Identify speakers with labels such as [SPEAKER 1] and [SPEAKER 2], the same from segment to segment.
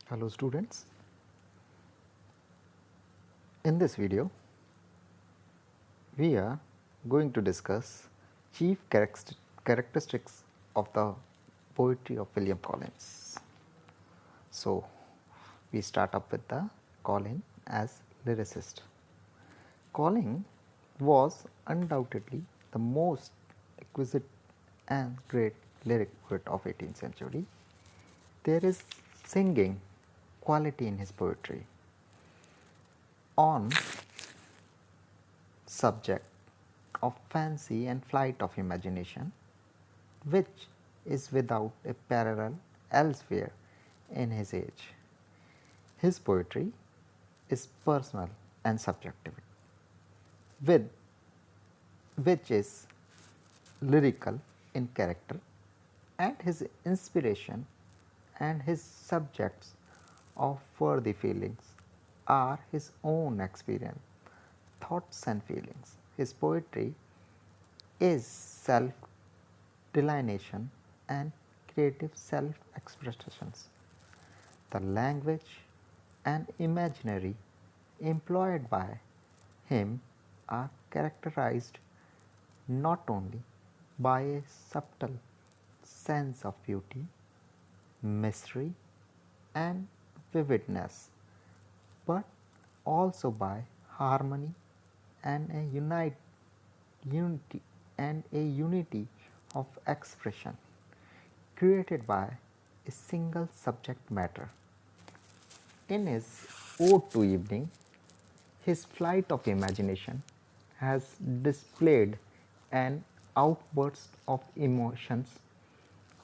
[SPEAKER 1] Hello students, in this video we are going to discuss chief characteristics of the poetry of William Collins. So we start up with the Collins as lyricist. Collins was undoubtedly the most exquisite and great lyric poet of 18th century. There is singing quality in his poetry on subject of fancy and flight of imagination, which is without a parallel elsewhere in his age. His poetry is personal and subjective, with which is lyrical in character, and his inspiration and his subjects of worthy feelings are his own experience, thoughts and feelings. His poetry is self delineation and creative self expressions. The language and imaginary employed by him are characterized not only by a subtle sense of beauty, mystery, and vividness, but also by harmony and unity unity of expression created by a single subject matter. In his Ode to Evening, his flight of imagination has displayed an outburst of emotions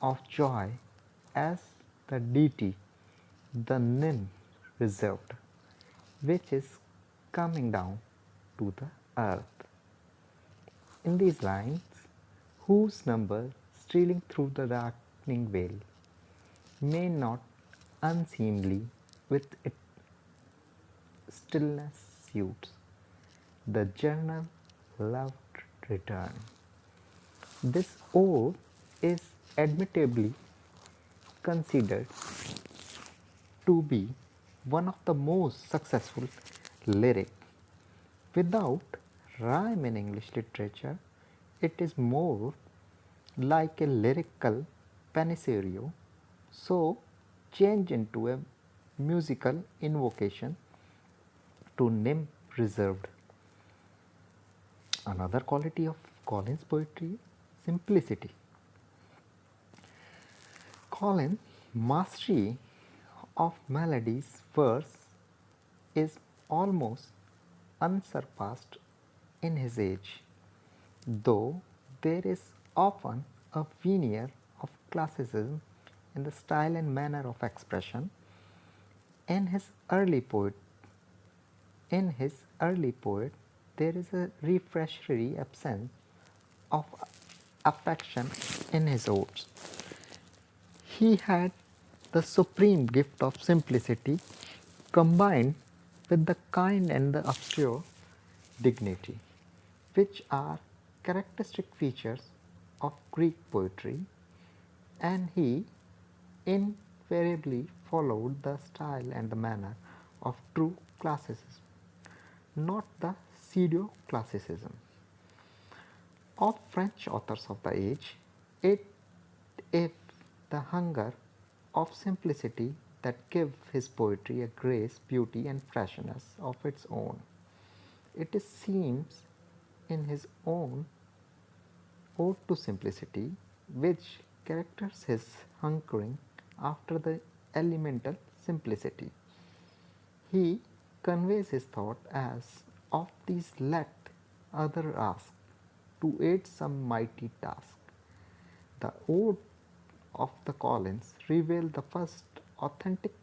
[SPEAKER 1] of joy as the deity, the nymph reserved, which is coming down to the earth. In these lines, whose number stealing through the darkening veil may not unseemly with its stillness suits the journal loved return. This ode is admittedly considered to be one of the most successful lyric. Without rhyme in English literature, it is more like a lyrical panegyric, so change into a musical invocation to nymph reserved. Another quality of Collins' poetry is simplicity. Collins' mastery of melody's verse is almost unsurpassed in his age, though there is often a veneer of classicism in the style and manner of expression. In his early poet, in his early poet, there is a refractory absence of affection in his odes. He had the supreme gift of simplicity combined with the kind and the obscure dignity, which are characteristic features of Greek poetry, and he invariably followed the style and the manner of true classicism, not the pseudo classicism of French authors of the age. It is the hunger of simplicity that give his poetry a grace, beauty, and freshness of its own. It seems in his own Ode to Simplicity, which characterizes his hunkering after the elemental simplicity. He conveys his thought as of these let other ask to aid some mighty task. The Ode of the Collins reveal the first authentic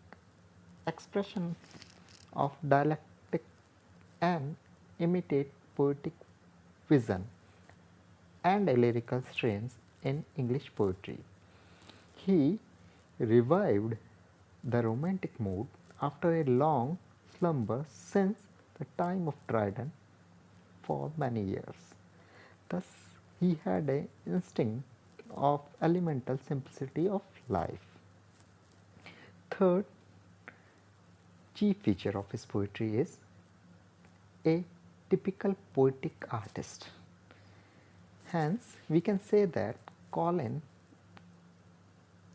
[SPEAKER 1] expression of dialectic and imitate poetic vision and lyrical strains in English poetry. He revived the romantic mood after a long slumber since the time of Dryden for many years. Thus, he had an instinct of elemental simplicity of life. Third, chief feature of his poetry is a typical poetic artist. Hence, we can say that Colin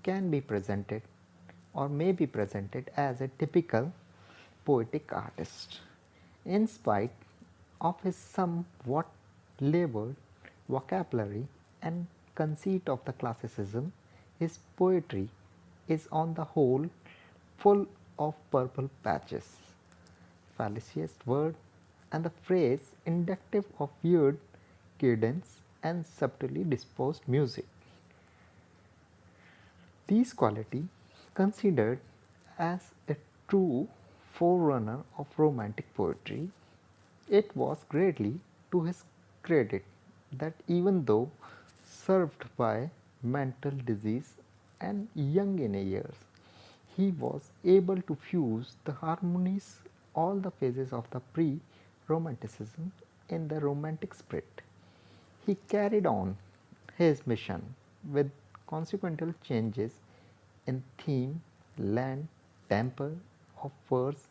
[SPEAKER 1] can be presented or may be presented as a typical poetic artist. In spite of his somewhat labored vocabulary and conceit of the classicism, his poetry is on the whole full of purple patches, fallacious word, and the phrase inductive of weird cadence and subtly disposed music. These qualities, considered as a true forerunner of Romantic poetry, it was greatly to his credit that even though served by mental disease and young in years, he was able to fuse the harmonies all the phases of the pre-Romanticism in the Romantic spirit. He carried on his mission with consequential changes in theme, land, temper of verse,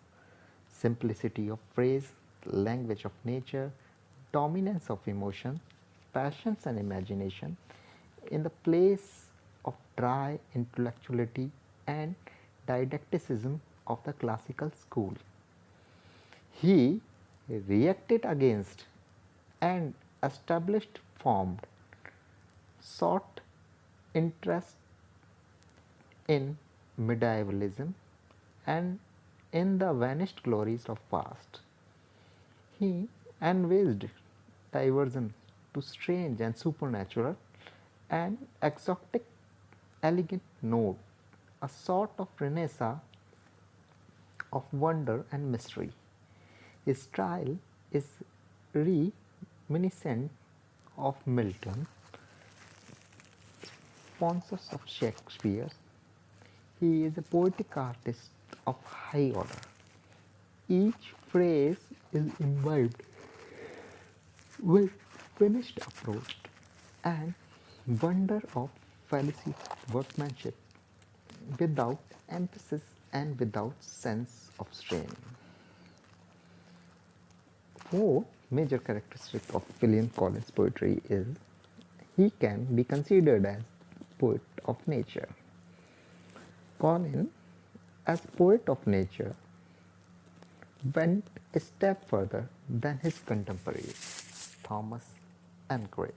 [SPEAKER 1] simplicity of phrase, language of nature, dominance of emotion, passions and imagination in the place of dry intellectuality and didacticism of the classical school. He reacted against and established formed sought interest in medievalism and in the vanished glories of past. He envisaged diversion to strange and supernatural and exotic elegant note, a sort of renaissance of wonder and mystery. His style is reminiscent of Milton, sponsors of Shakespeare. He is a poetic artist of high order. Each phrase is imbibed with finished approach and wonder of fallacy workmanship without emphasis and without sense of strain. Four major characteristics of William Collins' poetry is he can be considered as poet of nature. Collins, as poet of nature, went a step further than his contemporaries, Thomas and Gray.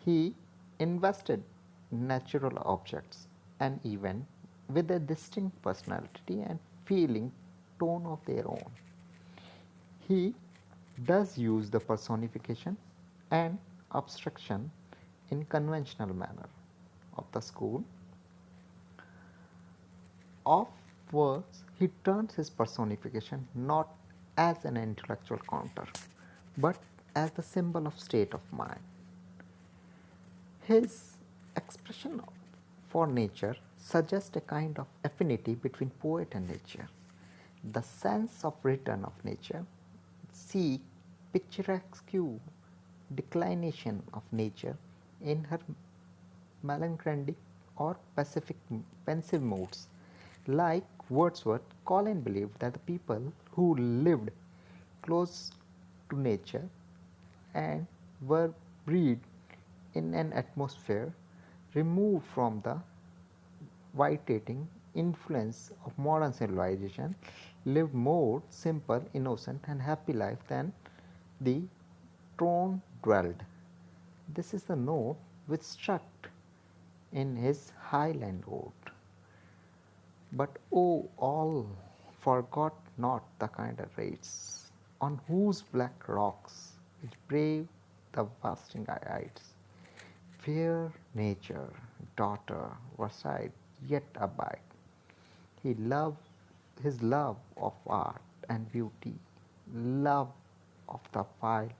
[SPEAKER 1] He invested natural objects and events with a distinct personality and feeling tone of their own. He does use the personification and abstraction in conventional manner of the school of works. He turns his personification not as an intellectual counter but as the symbol of state of mind. His expression for nature suggests a kind of affinity between poet and nature. The sense of return of nature seek picturesque declination of nature in her melancholic or pacific pensive moods. Like Wordsworth, Colin believed that the people who lived close to nature and were bred in an atmosphere removed from the vitiating influence of modern civilization lived more simple, innocent, and happy life than the throne dwelled. This is the note which struck in his Highland Ode. But oh, all forgot not the kinder rates, on whose black rocks which brave the vasting heights. Fair nature, daughter, Versailles yet abide. He loved his love of art and beauty, love of the wild,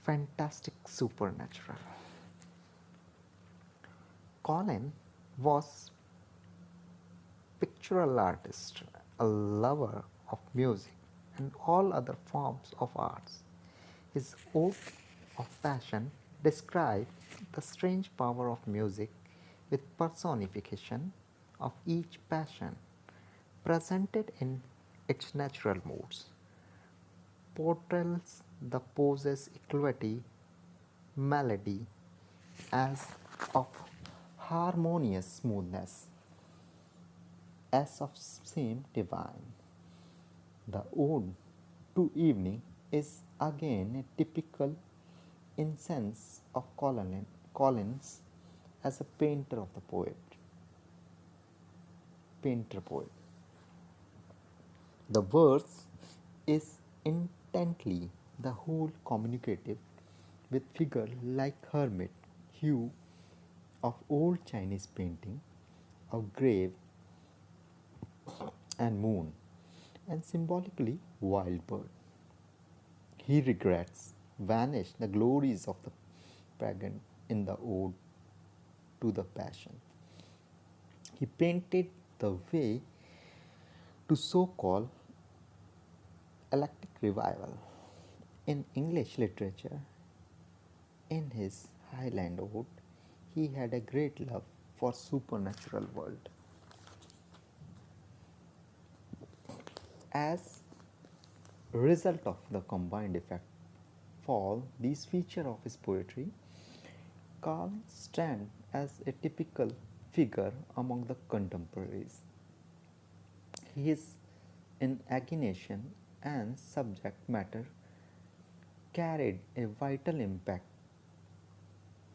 [SPEAKER 1] fantastic supernatural. Colin was pictorial artist, a lover of music and all other forms of arts. His ode of passion describes the strange power of music with personification of each passion. presented in its natural moods, portrays the pose's equality melody as of harmonious smoothness, as of same divine. The ode to evening is again a typical instance of Collins as a painter poet. The verse is intently the whole communicative with figure like hermit hue of old Chinese painting of grave and moon and symbolically wild bird. He regrets vanish the glories of the pagan in the ode to the passion. He painted the way to so-called eclectic revival in English literature. In his Highland Ode, he had a great love for supernatural world. As a result of the combined effect fall these features of his poetry, Carl stands as a typical figure among the contemporaries. His imagination and subject matter carried a vital impact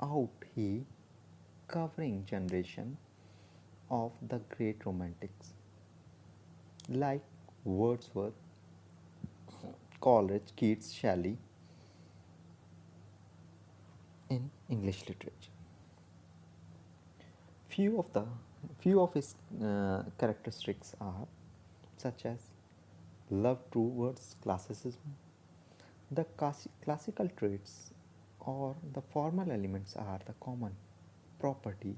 [SPEAKER 1] out he covering generation of the great romantics like Wordsworth, Coleridge, Keats, Shelley in English literature. Few of the few of his characteristics are such as love towards classicism. The classical traits or the formal elements are the common property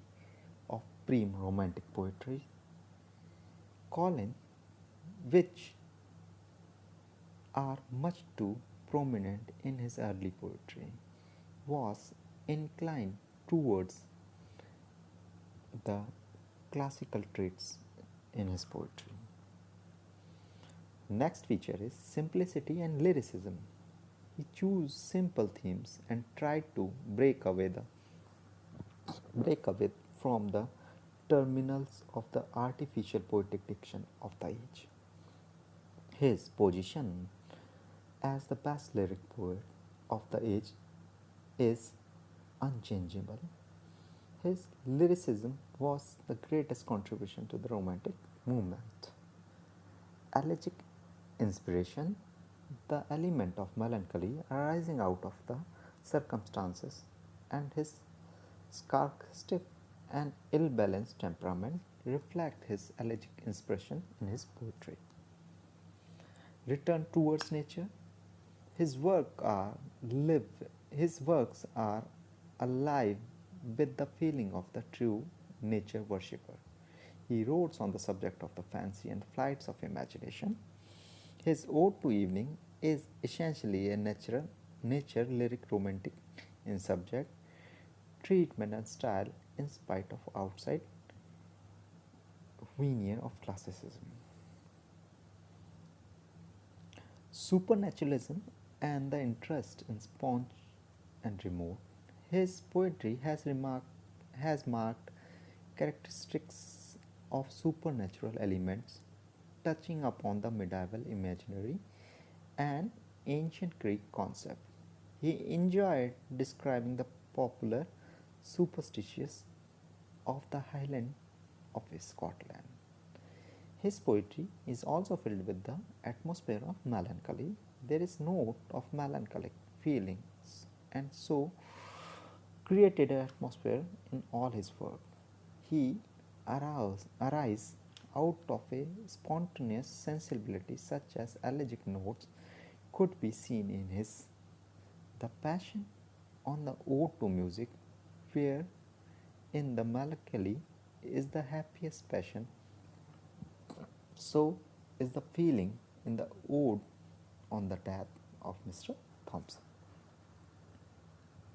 [SPEAKER 1] of pre-romantic poetry. Colin, which are much too prominent in his early poetry, was inclined towards the classical traits in his poetry. Next feature is simplicity and lyricism. He chose simple themes and tried to break away from the terminals of the artificial poetic diction of the age. His position as the best lyric poet of the age is unchangeable. His lyricism was the greatest contribution to the Romantic movement. Elegiac inspiration, the element of melancholy arising out of the circumstances, and his sarcastic and ill balanced temperament reflect his elegiac inspiration in his poetry. Return towards nature, his work are live his works are alive with the feeling of the true nature worshipper. He wrote on the subject of the fancy and flights of imagination. His Ode to Evening is essentially a nature lyric romantic in subject, treatment and style in spite of outside veneer of classicism. Supernaturalism and the interest in sponge and remote. His poetry has marked characteristics of supernatural elements touching upon the medieval imaginary and ancient Greek concept. He enjoyed describing the popular superstitions of the Highland of Scotland. His poetry is also filled with the atmosphere of melancholy. There is note of melancholic feelings and so created an atmosphere in all his work. He arise out of a spontaneous sensibility such as elegiac notes could be seen in his The Passion on the Ode to Music, where in the melancholy is the happiest passion, so is the feeling in the ode on the death of Mr. Thompson.